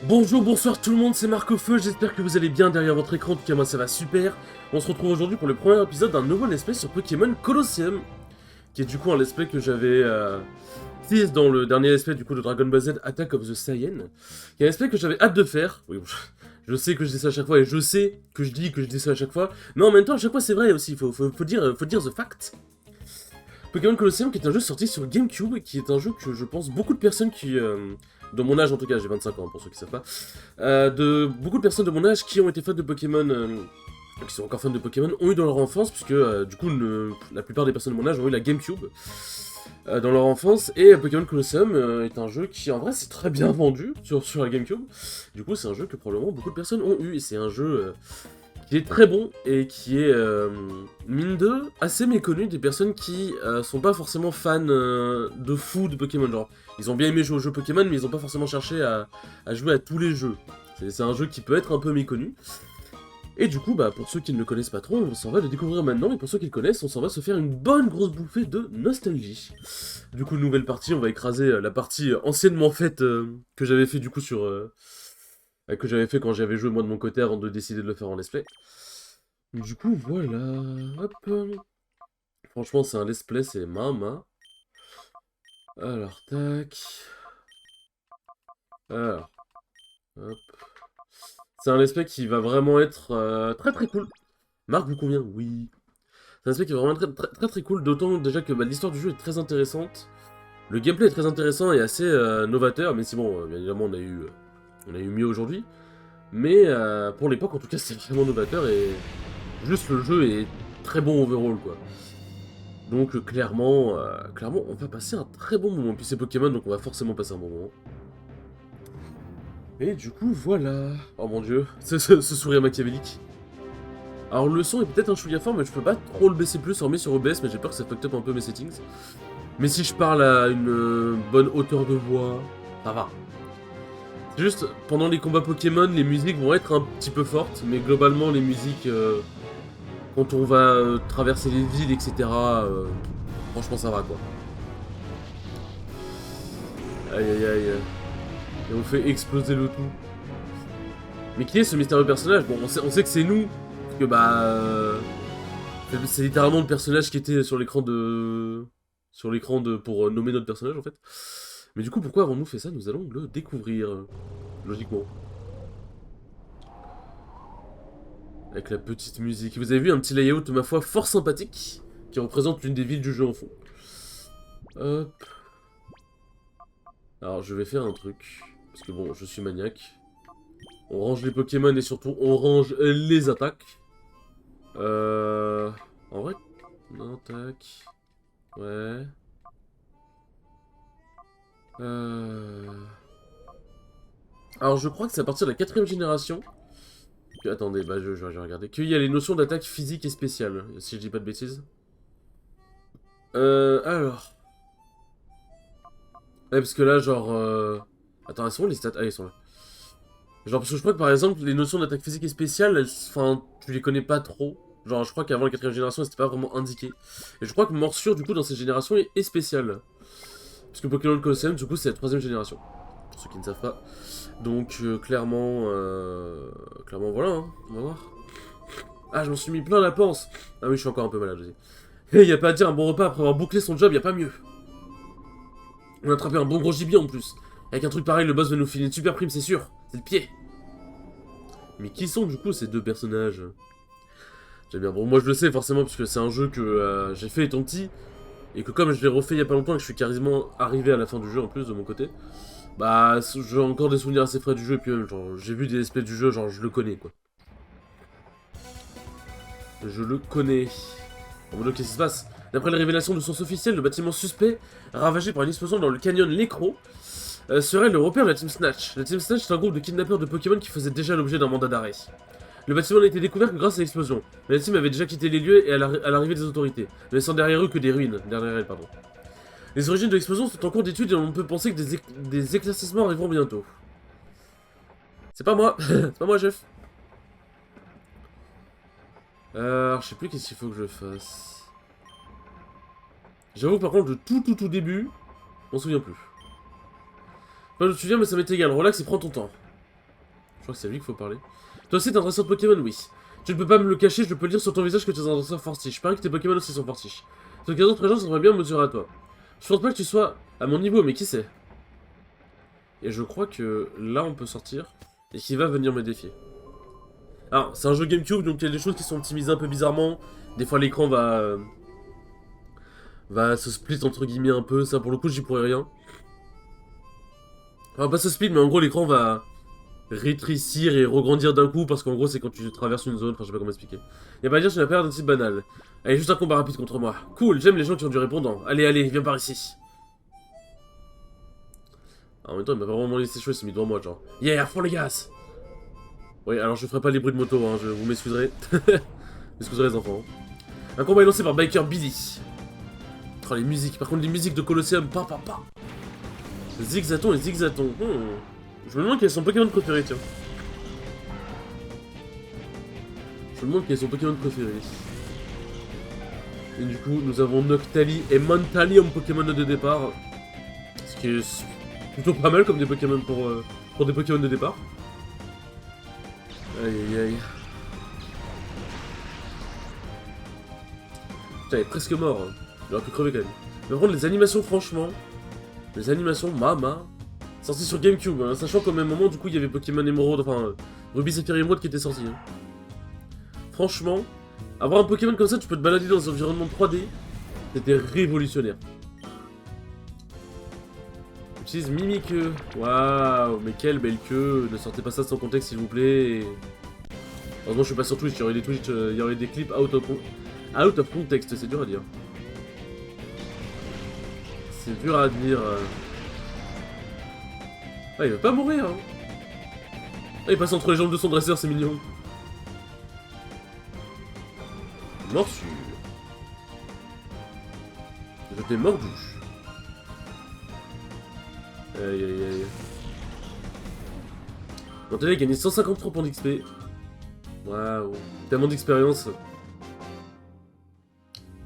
Bonjour, bonsoir tout le monde, c'est Marc au Feu, j'espère que vous allez bien derrière votre écran, en tout cas moi ça va super. On se retrouve aujourd'hui pour le premier épisode d'un nouveau let's play sur Pokémon Colosseum, qui est du coup un let's play que j'avais teasé dans le dernier let's play du coup de Dragon Ball Z Attack of the Saiyan, qui est un let's play que j'avais hâte de faire. Oui, bon, je sais que je dis ça à chaque fois et je sais que je dis ça à chaque fois, mais en même temps à chaque fois c'est vrai aussi, faut dire the fact. Pokémon Colosseum qui est un jeu sorti sur GameCube, qui est un jeu que je pense beaucoup de personnes qui... de mon âge en tout cas, j'ai 25 ans pour ceux qui savent pas, de beaucoup de personnes de mon âge qui ont été fans de Pokémon, qui sont encore fans de Pokémon, ont eu dans leur enfance, puisque du coup la plupart des personnes de mon âge ont eu la GameCube dans leur enfance, et Pokémon Colosseum est un jeu qui en vrai c'est très bien vendu sur la GameCube. Du coup c'est un jeu que probablement beaucoup de personnes ont eu, et c'est un jeu qui est très bon et qui est, mine de, assez méconnu des personnes qui sont pas forcément fans de fou de Pokémon. Genre, ils ont bien aimé jouer aux jeux Pokémon, mais ils ont pas forcément cherché à jouer à tous les jeux. C'est un jeu qui peut être un peu méconnu. Et du coup, bah, pour ceux qui ne le connaissent pas trop, on s'en va le découvrir maintenant, et pour ceux qui le connaissent, on s'en va se faire une bonne grosse bouffée de nostalgie. Du coup, nouvelle partie, on va écraser la partie anciennement faite que j'avais fait du coup sur... que j'avais fait quand j'avais joué moi de mon côté avant de décider de le faire en let's play. Du coup, voilà. Hop. Franchement, c'est un let's play, c'est Mama. Alors, tac. Alors, hop. C'est un let's play qui va vraiment être très très cool. Marc vous convient? Oui. C'est un let's play qui va vraiment être très cool, d'autant déjà que bah, l'histoire du jeu est très intéressante. Le gameplay est très intéressant et assez novateur, mais si bon, bien évidemment, on a eu mieux aujourd'hui. Mais pour l'époque, en tout cas, c'est vraiment novateur et juste le jeu est très bon overall, quoi. Donc clairement, on va passer un très bon moment. Puis c'est Pokémon, donc on va forcément passer un bon moment. Et du coup, voilà. Oh mon dieu, ce sourire machiavélique. Alors le son est peut-être un chouïa fort, mais je peux pas trop le baisser plus, hormis sur OBS, mais j'ai peur que ça fuck up un peu mes settings. Mais si je parle à une bonne hauteur de voix, ça va. C'est juste, pendant les combats Pokémon, les musiques vont être un petit peu fortes, mais globalement, les musiques, quand on va traverser les villes, etc., franchement, ça va, quoi. Aïe aïe aïe. Et on fait exploser le tout. Mais qui est ce mystérieux personnage? Bon, on sait que c'est nous, parce que bah... c'est littéralement le personnage qui était sur l'écran de... pour nommer notre personnage, en fait. Mais du coup, pourquoi avons-nous fait ça? Nous allons le découvrir, logiquement. Avec la petite musique. Vous avez vu un petit layout, ma foi, fort sympathique, qui représente l'une des villes du jeu en fond. Hop. Alors, je vais faire un truc, parce que bon, je suis maniaque. On range les Pokémon et surtout, on range les attaques. En vrai... Non, tac... Ouais... Alors je crois que c'est à partir de la 4ème génération... Attendez, bah je vais regarder. Qu'il y a les notions d'attaque physique et spéciale, si je dis pas de bêtises. Alors... Ouais, parce que là, genre... Attends, elles sont où les stats? Ah, elles sont là. Genre, parce que je crois que par exemple, les notions d'attaque physique et spéciale, enfin, tu les connais pas trop. Genre, je crois qu'avant la 4ème génération, c'était pas vraiment indiqué. Et je crois que morsure, du coup, dans cette génération, est spéciale. Parce que Pokémon Colosseum, du coup, c'est la 3ème génération. Pour ceux qui ne savent pas. Donc, clairement, voilà, hein, on va voir. Ah, je m'en suis mis plein la panse. Ah oui, je suis encore un peu malade, aussi. Et y a pas à dire, un bon repas après avoir bouclé son job, y a pas mieux. On a attrapé un bon gros gibier en plus. Avec un truc pareil, le boss va nous filer une super prime, c'est sûr. C'est le pied. Mais qui sont du coup ces deux personnages? J'aime bien. Bon, moi je le sais forcément, puisque c'est un jeu que j'ai fait étant petit. Et que comme je l'ai refait il y a pas longtemps et que je suis quasiment arrivé à la fin du jeu en plus de mon côté, bah j'ai encore des souvenirs assez frais du jeu. Et puis même, genre, j'ai vu des espèces du jeu, genre je le connais quoi. Je le connais. En mode, qu'est-ce qui se passe? D'après les révélations de sources officielles, le bâtiment suspect, ravagé par une explosion dans le canyon Lécro, serait le repère de la Team Snatch. La Team Snatch est un groupe de kidnappeurs de Pokémon qui faisait déjà l'objet d'un mandat d'arrêt. Le bâtiment n'a été découvert que grâce à l'explosion, mais la team avait déjà quitté les lieux et à l'arrivée des autorités, ne laissant derrière eux que des ruines. Derrière elles, pardon. Les origines de l'explosion sont en cours d'étude et on peut penser que des éclaircissements arriveront bientôt. C'est pas moi, c'est pas moi, chef. Alors, je sais plus qu'est-ce qu'il faut que je fasse. J'avoue, par contre, le tout début, on se souvient plus. Pas je me souviens, mais ça m'est égal. Relax et prends ton temps. crois que c'est lui qu'il faut parler. Toi aussi, t'es un dresseur de Pokémon, oui. Tu ne peux pas me le cacher, je peux lire sur ton visage que tu es un dresseur fortiche. Je parie que tes Pokémon aussi sont fortiches. Cette occasion très gens j'aimerais bien me mesurer à toi. Je pense pas que tu sois à mon niveau, mais qui sait? Et je crois que là, on peut sortir et qu'il va venir me défier. Alors, c'est un jeu GameCube, donc il y a des choses qui sont optimisées un peu bizarrement. Des fois, l'écran va se split entre guillemets un peu. Ça, pour le coup, j'y pourrais rien. Enfin, pas se split, mais en gros, l'écran va rétrécir et regrandir d'un coup, parce qu'en gros, c'est quand tu traverses une zone. Enfin, je sais pas comment expliquer. Y'a pas à dire, tu n'as pas l'air d'un type banal. Allez, juste un combat rapide contre moi. Cool, j'aime les gens qui ont du répondant. Allez, allez, viens par ici. En même temps, il m'a pas vraiment laissé choix, il s'est mis devant moi, genre. Yeah, fond les gaz. Oui, alors je ferai pas les bruits de moto, hein, je vous m'excuserez. M'excuserez les enfants. Un combat est lancé par Biker Billy. Oh, les musiques, par contre, les musiques de Colosseum, pa. Zigzaton et Zigzaton. Je me demande quel est son Pokémon préféré, tiens. Je me demande quel est son Pokémon préféré. Et du coup, nous avons Noctali et Montali en Pokémon de départ. Ce qui est plutôt pas mal comme des Pokémon pour des Pokémon de départ. Aïe aïe aïe. Putain, il est presque mort. Hein. Il aurait pu crever quand même. Mais par contre, les animations, franchement. Les animations, mama. Sorti sur GameCube, hein, sachant qu'au même moment, du coup, il y avait Pokémon Emerald, enfin, Ruby Sapphire Emerald qui était sorti. Hein. Franchement, avoir un Pokémon comme ça, tu peux te balader dans un environnement 3D. C'était révolutionnaire. Utilise Mimiqueux. Waouh, mais quelle belle queue. Ne sortez pas ça sans contexte, s'il vous plaît. Heureusement, je suis pas sur Twitch. Il y aurait des Twitch, il y aurait des clips out of context. C'est dur à dire. C'est dur à dire. Ah, il va pas mourir. Hein. Ah, il passe entre les jambes de son dresseur, c'est mignon. Morsure. Je t'ai mordu. Aïe aïe aïe. Maintenant, il a gagné 153 points d'XP. Waouh. Tellement d'expérience.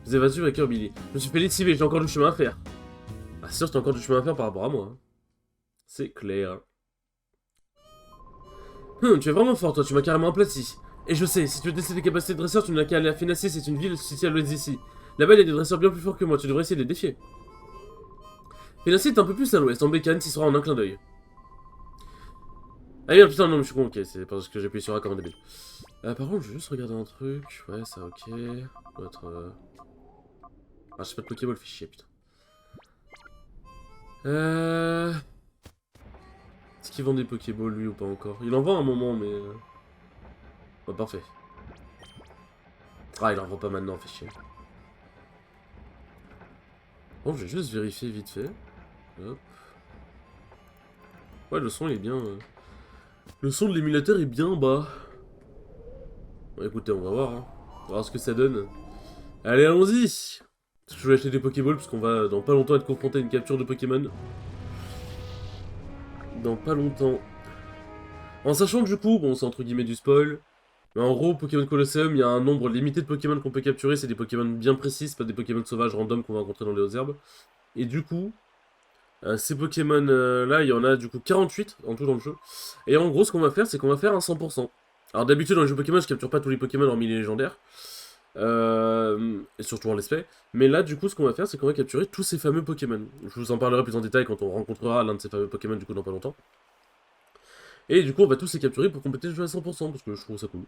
Vous avez battu avec Billy. Je me suis fait lessiver, j'ai encore du chemin à faire. Ah, c'est sûr, t'as encore du chemin à faire par rapport à moi. Hein. C'est clair. Tu es vraiment fort, toi, tu m'as carrément aplati. Et je sais, si tu veux tester tes capacités de dresseur, tu n'as qu'à aller à Fénacé, c'est une ville située à l'ouest d'ici. Là-bas, il y a des dresseurs bien plus forts que moi, tu devrais essayer de les défier. Fénacé est un peu plus à l'ouest, en bécane, s'y sera en un clin d'œil. Ah merde, putain, non, mais je suis con, ok, c'est parce que j'ai appuyé sur A comme un débile. Par contre, je vais juste regarder un truc. Ouais, ça, ok. Autre. Ah, je sais pas de Pokéball, fait chier, putain. Est-ce qu'il vend des Pokéballs, lui, ou pas encore? Il en vend un moment, mais... Ouais, parfait. Ah, il en vend pas maintenant, fait chier. Bon, je vais juste vérifier vite fait. Hop. Ouais, le son, il est bien... Le son de l'émulateur est bien bas. Bon, écoutez, on va voir. Hein. On va voir ce que ça donne. Allez, allons-y! Je vais acheter des Pokéballs, parce qu'on va dans pas longtemps être confronté à une capture de Pokémon. Dans pas longtemps. En sachant que du coup, bon, c'est entre guillemets du spoil. Mais en gros, Pokémon Colosseum, il y a un nombre limité de Pokémon qu'on peut capturer. C'est des Pokémon bien précis, c'est pas des Pokémon sauvages random qu'on va rencontrer dans les hautes herbes. Et du coup, ces Pokémon là, il y en a du coup 48 en tout dans le jeu. Et en gros, ce qu'on va faire, c'est qu'on va faire un 100%. Alors d'habitude, dans les jeux Pokémon, je capture pas tous les Pokémon hormis les légendaires. Et surtout en l'espèce. Mais là, du coup, ce qu'on va faire, c'est qu'on va capturer tous ces fameux Pokémon. Je vous en parlerai plus en détail quand on rencontrera l'un de ces fameux Pokémon, du coup, dans pas longtemps. Et du coup, on va tous les capturer pour compléter le jeu à 100%, parce que je trouve ça cool.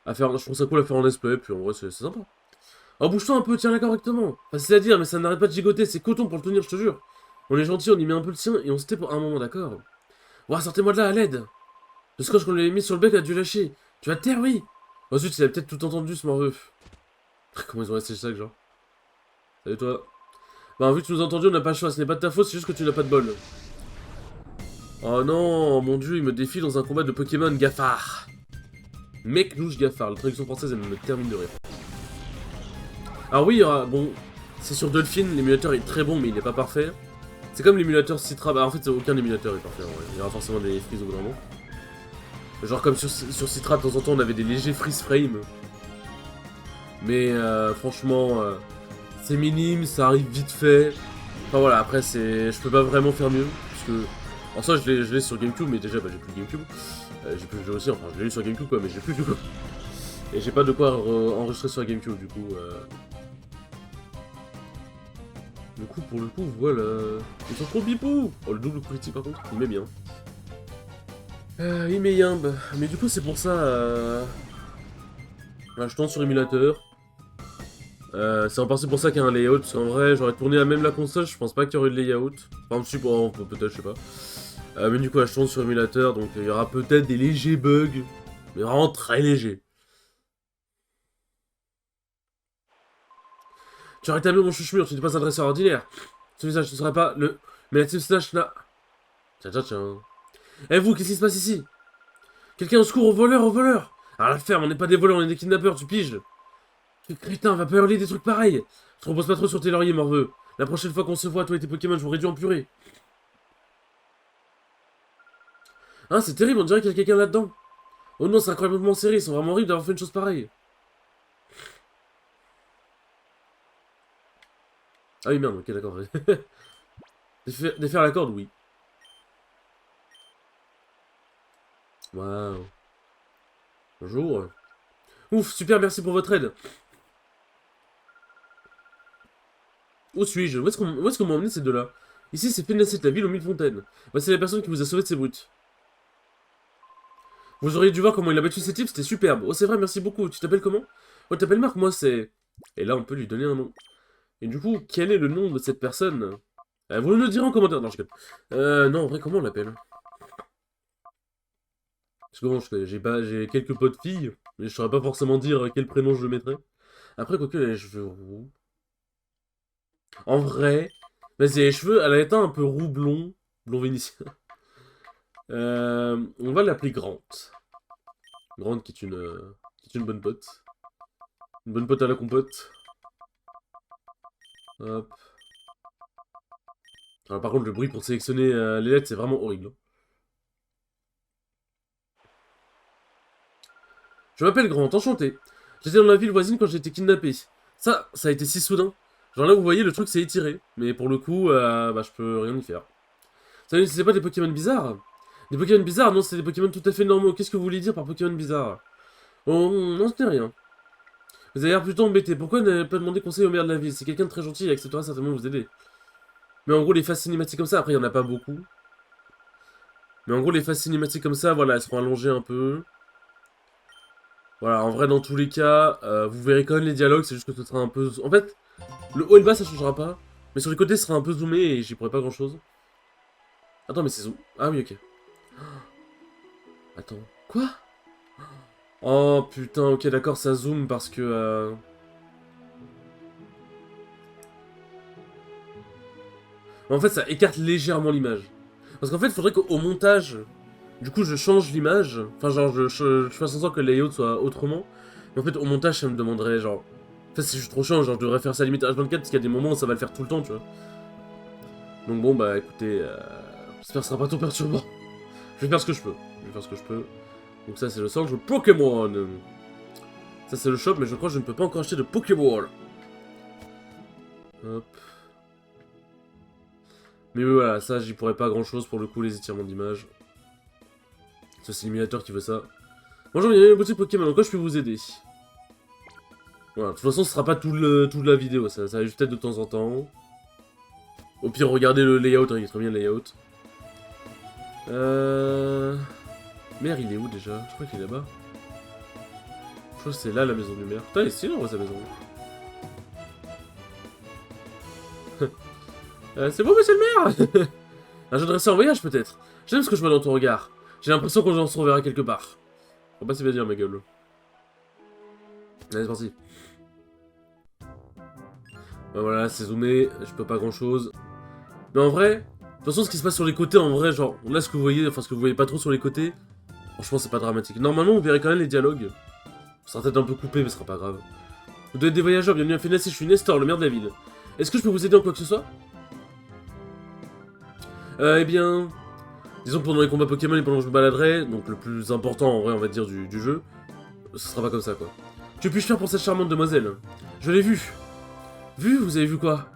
Je trouve ça cool à faire en let's-play, puis en vrai, c'est sympa. Alors bouge-toi un peu, tiens-la correctement. Facile à dire, mais ça n'arrête pas de gigoter, c'est coton pour le tenir, je te jure. On est gentil, on y met un peu le sien, et on se tait pour un moment, d'accord. Ouah, sortez-moi de là, à l'aide. Le scotch qu'on lui a mis sur le bec a dû lâcher. Tu vas te taire, oui. Ensuite, il a peut-être tout entendu, ce morveux. Comment ils ont resté ça, genre. Salut toi. Bah, vu que tu nous as entendu, on n'a pas le choix, ce n'est pas de ta faute, c'est juste que tu n'as pas de bol. Oh non, mon dieu, il me défie dans un combat de Pokémon Gafar. Mec louche Gafar, la traduction française, elle me termine de rire. Alors oui, bon, c'est sur Dolphin, l'émulateur est très bon, mais il n'est pas parfait. C'est comme l'émulateur Citra, bah en fait, aucun émulateur est parfait, en vrai. Il y aura forcément des freeze au bout d'un moment. Genre comme sur Citra, de temps en temps, on avait des légers freeze frame. Mais franchement, c'est minime, ça arrive vite fait. Enfin voilà, après, je peux pas vraiment faire mieux, puisque... En ça, je l'ai sur GameCube, mais déjà, bah, j'ai plus de GameCube. J'ai pu le jouer aussi, enfin je l'ai eu sur GameCube quoi, mais j'ai plus du coup. Et j'ai pas de quoi enregistrer sur la GameCube du coup. Du coup, pour le coup, voilà. Ils sont trop bipou. Oh, le double critique par contre, il met bien. Il met bien, bah. Mais du coup, c'est pour ça. Je tourne sur émulateur. C'est en partie pour ça qu'il y a un layout, parce qu'en vrai, j'aurais tourné à même la console, je pense pas qu'il y aurait de layout. Enfin, si, bon, peut-être, je sais pas. Mais du coup, là, je tourne sur émulateur, donc il y aura peut-être des légers bugs, mais vraiment très légers. Tu as rétabli mon chouchemur, tu n'es pas un dresseur ordinaire. Ce visage ne serait pas le... Mais la Team Slash n'a... Tiens. Eh vous, qu'est-ce qui se passe ici? Quelqu'un au secours, au voleur! À la ferme, on n'est pas des voleurs, on est des kidnappeurs, tu piges? Quel crétin, va pas hurler des trucs pareils! Je te repose pas trop sur tes lauriers, morveux. La prochaine fois qu'on se voit, toi et tes Pokémon, je vous réduis en purée. Hein, c'est terrible, on dirait qu'il y a quelqu'un là-dedans. Oh non, c'est incroyablement serré, ils sont vraiment horribles d'avoir fait une chose pareille. Ah oui, merde, ok, d'accord. Défaire la corde, oui. Waouh. Bonjour. Ouf, super, merci pour votre aide. Où suis-je? Où est-ce qu'on m'a emmené ces deux-là? Ici, c'est Fénacet, la ville aux mille fontaines. Voici la personne qui vous a sauvé de ces brutes. Vous auriez dû voir comment il a battu ces types, c'était superbe. Oh, c'est vrai, merci beaucoup. Tu t'appelles comment? Oh, t'appelles Marc, moi c'est... Et là, on peut lui donner un nom. Et du coup, quel est le nom de cette personne? Vous le direz en commentaire. Non, je déconne. Non, en vrai, comment on l'appelle? Parce que bon, j'ai quelques potes filles, mais je saurais pas forcément dire quel prénom je le mettrais. Après, quoique, elle a les cheveux roux. En vrai, vas-y, les cheveux, elle a été un peu roux blond. Blond vénitien. On va l'appeler Grant. Grant qui est une bonne pote. Une bonne pote à la compote. Hop. Alors, par contre, le bruit pour sélectionner les lettres, c'est vraiment horrible. Je m'appelle Grant, enchanté. J'étais dans la ville voisine quand j'ai été kidnappé. Ça a été si soudain. Genre là, vous voyez, le truc s'est étiré. Mais pour le coup, je peux rien y faire. Ça, c'est pas des Pokémon bizarres? Des Pokémon bizarres? Non, c'est des Pokémon tout à fait normaux. Qu'est-ce que vous voulez dire par Pokémon bizarre? Oh, non, ce n'est rien. Vous avez l'air plutôt embêté. Pourquoi n'avez pas demandé conseil au maire de la ville? C'est quelqu'un de très gentil, il acceptera certainement de vous aider. Mais en gros, les phases cinématiques comme ça, après, il n'y en a pas beaucoup. Mais en gros, les phases cinématiques comme ça, voilà, elles seront allongées un peu. Voilà, en vrai, dans tous les cas, vous verrez quand même les dialogues, c'est juste que ce sera un peu... En fait, le haut et le bas, ça changera pas. Mais sur les côtés, ce sera un peu zoomé et j'y pourrai pas grand-chose. Attends, mais c'est zoom... Ah oui, ok. Attends, quoi? Oh, putain, ok, d'accord, ça zoome parce que... En fait, ça écarte légèrement l'image. Parce qu'en fait, il faudrait qu'au montage, du coup, je change l'image. Enfin, genre, je fasse en sorte que le layout soit autrement. Mais en fait, au montage, ça me demanderait, genre... En fait, c'est juste trop chiant, genre, je devrais faire ça limite H24, parce qu'il y a des moments où ça va le faire tout le temps, tu vois. Donc bon, bah, écoutez... J'espère que ce sera pas trop perturbant. Je vais faire ce que je peux. Donc ça, c'est le centre Pokémon. Ça, c'est le shop, mais je crois que je ne peux pas encore acheter de Pokéball. Hop. Mais oui, voilà, ça, j'y pourrais pas grand-chose pour le coup, les étirements d'image. C'est l'émulateur qui veut ça. Bonjour, il y a une boutique Pokémon, en quoi je peux vous aider? Voilà, de toute façon, ce sera pas toute la vidéo, ça va juste être de temps en temps. Au pire, regardez le layout, hein, il est très bien le layout. Maire, il est où déjà? Je crois qu'il est là-bas. Je crois que c'est là la maison du maire. Putain, il est stylé en vrai sa maison. C'est vous, monsieur le maire? Un jeune dresseur en voyage peut-être? J'aime ce que je vois dans ton regard. J'ai l'impression qu'on se reverra quelque part. Faut pas s'y dire, ma gueule. Allez, c'est parti. Voilà, c'est zoomé, je peux pas grand chose. Mais en vrai, de toute façon, ce qui se passe sur les côtés, en vrai, genre, là, ce que vous voyez, enfin, ce que vous voyez pas trop sur les côtés, franchement, c'est pas dramatique. Normalement, vous verrez quand même les dialogues. Ça sera peut-être un peu coupé, mais ce sera pas grave. Vous devez être des voyageurs, bienvenue à Fénacé, je suis Nestor, le maire de la ville. Est-ce que je peux vous aider en quoi que ce soit? Eh bien... Disons que pendant les combats Pokémon et pendant que je me baladerai, donc le plus important, en vrai, on va dire, du jeu, ce sera pas comme ça, quoi. Que puis-je faire pour cette charmante demoiselle? Je l'ai vue. Vu? Vous avez vu quoi?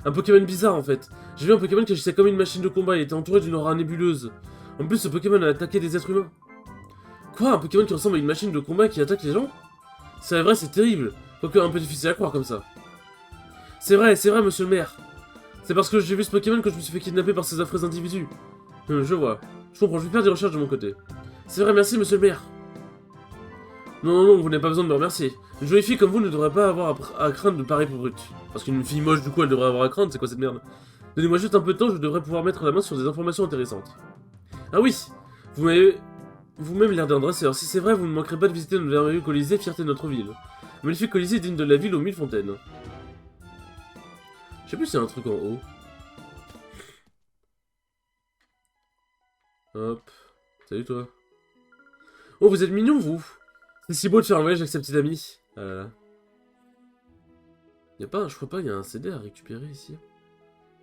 Un Pokémon bizarre en fait. J'ai vu un Pokémon qui agissait comme une machine de combat, il était entouré d'une aura nébuleuse. En plus, ce Pokémon a attaqué des êtres humains. Quoi? Un Pokémon qui ressemble à une machine de combat qui attaque les gens? C'est vrai, c'est terrible. Quoique un peu difficile à croire comme ça. C'est vrai, monsieur le maire. C'est parce que j'ai vu ce Pokémon que je me suis fait kidnapper par ces affreux individus. Je vois. Je comprends, je vais faire des recherches de mon côté. C'est vrai, merci, monsieur le maire. Non, vous n'avez pas besoin de me remercier. Une jolie fille comme vous ne devrait pas avoir à craindre de pareilles brutes. Parce qu'une fille moche, du coup, elle devrait avoir à craindre, c'est quoi cette merde? Donnez-moi juste un peu de temps, je devrais pouvoir mettre la main sur des informations intéressantes. Ah oui, vous m'avez vous-même l'air d'un dresseur. Si c'est vrai, vous ne manquerez pas de visiter notre merveilleux Colisée, fierté de notre ville. Un magnifique Colisée digne de la ville aux 1000 fontaines. Je sais plus s'il y a un truc en haut. Hop. Salut toi. Oh, vous êtes mignon, vous. C'est si beau de faire un voyage avec sa petite amie. Ah là là. Y'a pas, je crois pas, il y a un CD à récupérer ici.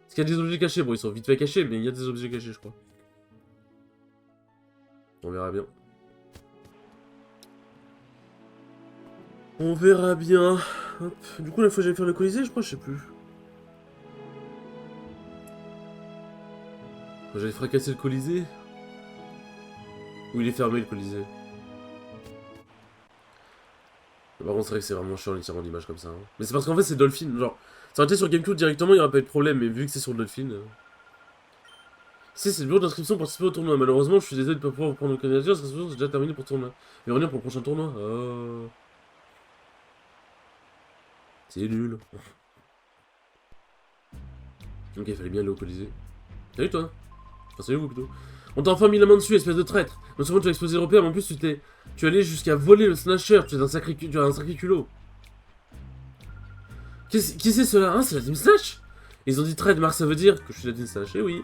Est-ce qu'il y a des objets cachés? Bon, ils sont vite fait cachés, mais il y a des objets cachés, je crois. On verra bien. On verra bien. Hop. Du coup, la fois que j'allais faire le Colisée, je crois, je sais plus. Quand j'allais fracasser le Colisée. Ou il est fermé, le Colisée. Par contre, c'est vrai que c'est vraiment chiant les tirants d'image comme ça. Hein. Mais c'est parce qu'en fait, c'est Dolphin. Genre, ça aurait été sur GameCube directement, il n'y aurait pas eu de problème. Mais vu que c'est sur Dolphin. Si, c'est le bureau d'inscription pour participer au tournoi. Malheureusement, je suis désolé de ne pas pouvoir vous prendre une candidature. Parce que c'est déjà terminé pour le tournoi. Et revenir pour le prochain tournoi. Oh. C'est nul. Ok, il fallait bien aller au Colisée. Salut toi. Enfin, salut vous plutôt. On t'a enfin mis la main dessus, espèce de traître. Non seulement tu as explosé l'Européen, mais en plus tu es allé jusqu'à voler le Snatcher. Tu as un sacré culot. Qui c'est cela? Hein, c'est la Team Snatch? Ils ont dit trademark, ça veut dire que je suis la Team Snatch. Eh oui.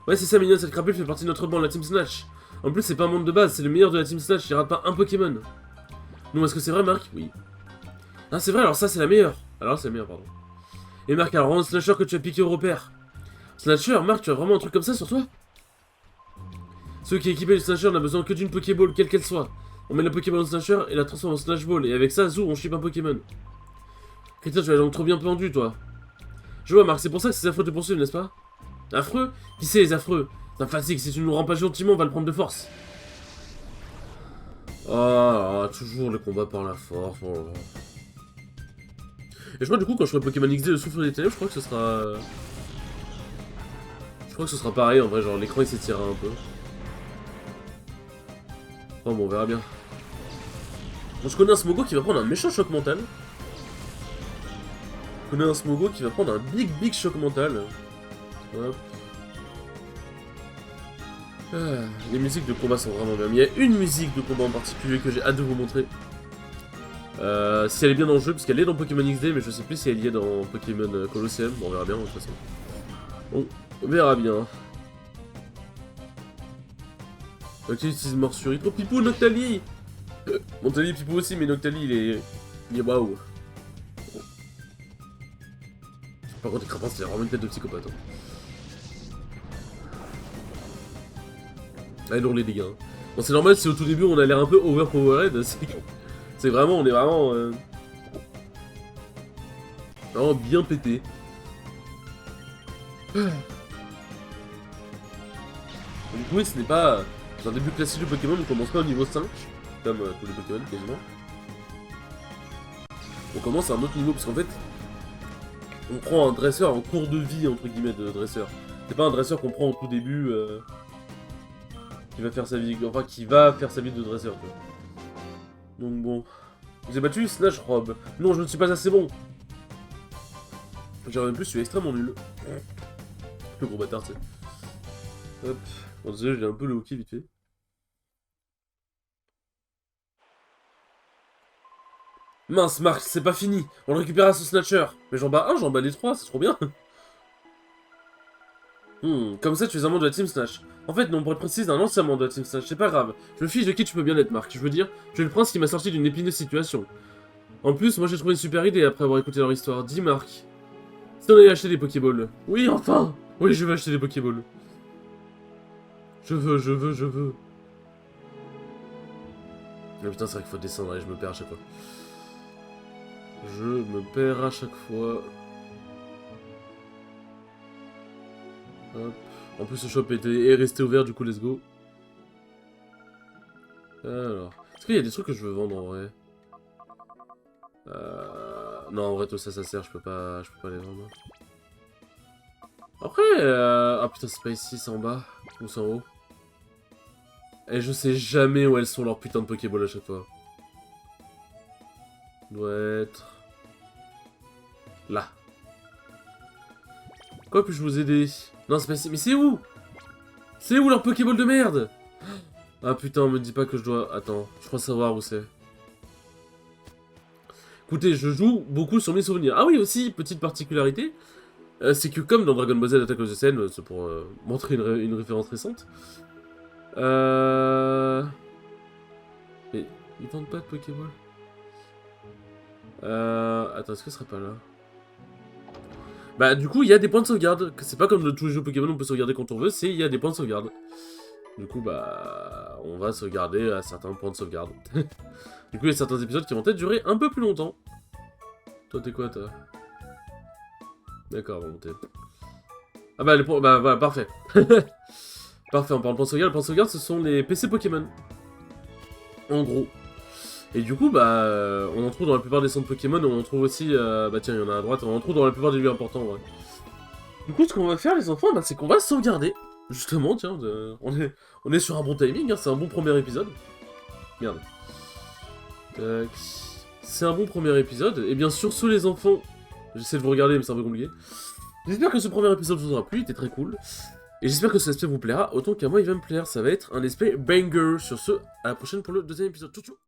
Ouais, c'est ça, mignon, cette crapule fait partie de notre bande, la Team Snatch. En plus, c'est pas un monde de base, c'est le meilleur de la Team Snatch, il rate pas un Pokémon. Non, est-ce que c'est vrai, Marc? Oui. Ah, c'est vrai, alors ça, c'est la meilleure. Alors, c'est la meilleure, pardon. Et Marc, alors, rends le Snatcher que tu as piqué au repère. Snatcher, Marc, tu as vraiment un truc comme ça sur toi? Ceux qui équipent le Snatcher n'a besoin que d'une Pokéball, quelle qu'elle soit. On met la Pokéball au Snatcher et la transforme en Snatch Ball, et avec ça, zou, on ship un Pokémon. Chrétien, tu as donc trop bien pendu, toi. Je vois, Marc, c'est pour ça que ces affreux te poursuivent, n'est-ce pas? Affreux? Qui c'est, les affreux? Ça me fatigue, si tu nous rends pas gentiment, on va le prendre de force. Ah, toujours le combat par la force. Oh là là. Et je crois, du coup, quand je ferai Pokémon XD, le souffle des ténèbres, je crois que ce sera... Je crois que ce sera pareil, en vrai, genre, l'écran, il s'étirera un peu. Oh, bon, on verra bien. Bon, je connais un Smogo qui va prendre un méchant choc mental. Je connais un Smogo qui va prendre un big choc mental. Hop. Ah, les musiques de combat sont vraiment bien. Mais il y a une musique de combat en particulier que j'ai hâte de vous montrer. Si elle est bien dans le jeu, parce qu'elle est dans Pokémon XD, mais je sais plus si elle y est dans Pokémon Colosseum. Bon, on verra bien de toute façon. On verra bien. Ok, utilise morsure. Oh, Pipou, Noctali. Noctali et Pipou aussi, mais Noctali, il est waouh. Par contre, les crapins, c'est vraiment une tête de psychopathe. Hein. Ah, lourd les dégâts. Hein. Bon, c'est normal si au tout début on a l'air un peu overpowered. C'est vraiment, on est vraiment. Vraiment bien pété. Du coup, oui, ce n'est pas un début classique du Pokémon, on commence pas au niveau 5, comme tous les Pokémon quasiment. On commence à un autre niveau, parce qu'en fait, on prend un dresseur en cours de vie, entre guillemets, de dresseur. C'est pas un dresseur qu'on prend au tout début, qui va faire sa vie, enfin, qui va faire sa vie de dresseur, tu vois. Donc bon. Vous avez battu Snatch Rob. Non, je ne suis pas assez bon. J'en plus, je suis extrêmement nul. Le gros bâtard, tu sais. Hop. Bon, désolé, j'ai un peu le hockey vite fait. Mince, Marc, c'est pas fini. On le récupérera ce Snatcher. Mais j'en bats un, j'en bats les trois, c'est trop bien. Comme ça, tu es un membre de la Team Snatch. En fait, non, pour être précis, un ancien membre de la Team Snatch, c'est pas grave. Je me fiche de qui tu peux bien être, Marc. Je veux dire, tu es le prince qui m'a sorti d'une épineuse situation. En plus, moi j'ai trouvé une super idée après avoir écouté leur histoire. Dis, Marc. Si on allait acheter des Pokéballs. Oui, enfin. Oui, je veux acheter des Pokéballs. Je veux. Ah putain, c'est vrai qu'il faut descendre, et je me perds à chaque fois. Je me perds à chaque fois. Hop. En plus, ce shop est resté ouvert, du coup, let's go. Alors, est-ce qu'il y a des trucs que je veux vendre en vrai? Non, en vrai, tout ça, ça sert, je peux pas les vendre. Après, ah putain, c'est pas ici, c'est en bas. Ou c'est en haut. Et je sais jamais où elles sont leurs putains de Pokéball à chaque fois. Doit être... là. Quoi, puis-je vous aider? Non, c'est pas ici. Mais c'est où? C'est où leur Pokéball de merde? Ah putain, me dis pas que je dois... Attends, je crois savoir où c'est. Écoutez, je joue beaucoup sur mes souvenirs. Ah oui, aussi, petite particularité, c'est que comme dans Dragon Ball Z Attack of the Sen, c'est pour montrer une référence récente. Mais ils vendent pas de Pokéball. Attends, est-ce que ce serait pas là? Bah du coup, il y a des points de sauvegarde. C'est pas comme dans tous les jeux Pokémon, on peut sauvegarder quand on veut, il y a des points de sauvegarde. Du coup, bah, on va sauvegarder à certains points de sauvegarde. Du coup, il y a certains épisodes qui vont peut-être durer un peu plus longtemps. Toi, t'es quoi, toi? D'accord, bon, t'es... Ah bah, bah, parfait. Parfait, on parle de points de sauvegarde. Les points de sauvegarde, ce sont les PC Pokémon. En gros. Et du coup, bah, on en trouve dans la plupart des centres Pokémon, on en trouve aussi, bah tiens, il y en a à droite, on en trouve dans la plupart des lieux importants, ouais. Du coup, ce qu'on va faire, les enfants, bah, c'est qu'on va sauvegarder. Justement, tiens, on est sur un bon timing, hein, c'est un bon premier épisode. Merde. Tac. C'est un bon premier épisode. Et bien sûr, sur les enfants, j'essaie de vous regarder, mais c'est un peu compliqué. J'espère que ce premier épisode vous aura plu, il était très cool. Et j'espère que cet aspect vous plaira, autant qu'à moi il va me plaire. Ça va être un aspect banger. Sur ce, à la prochaine pour le deuxième épisode. Ciao, ciao.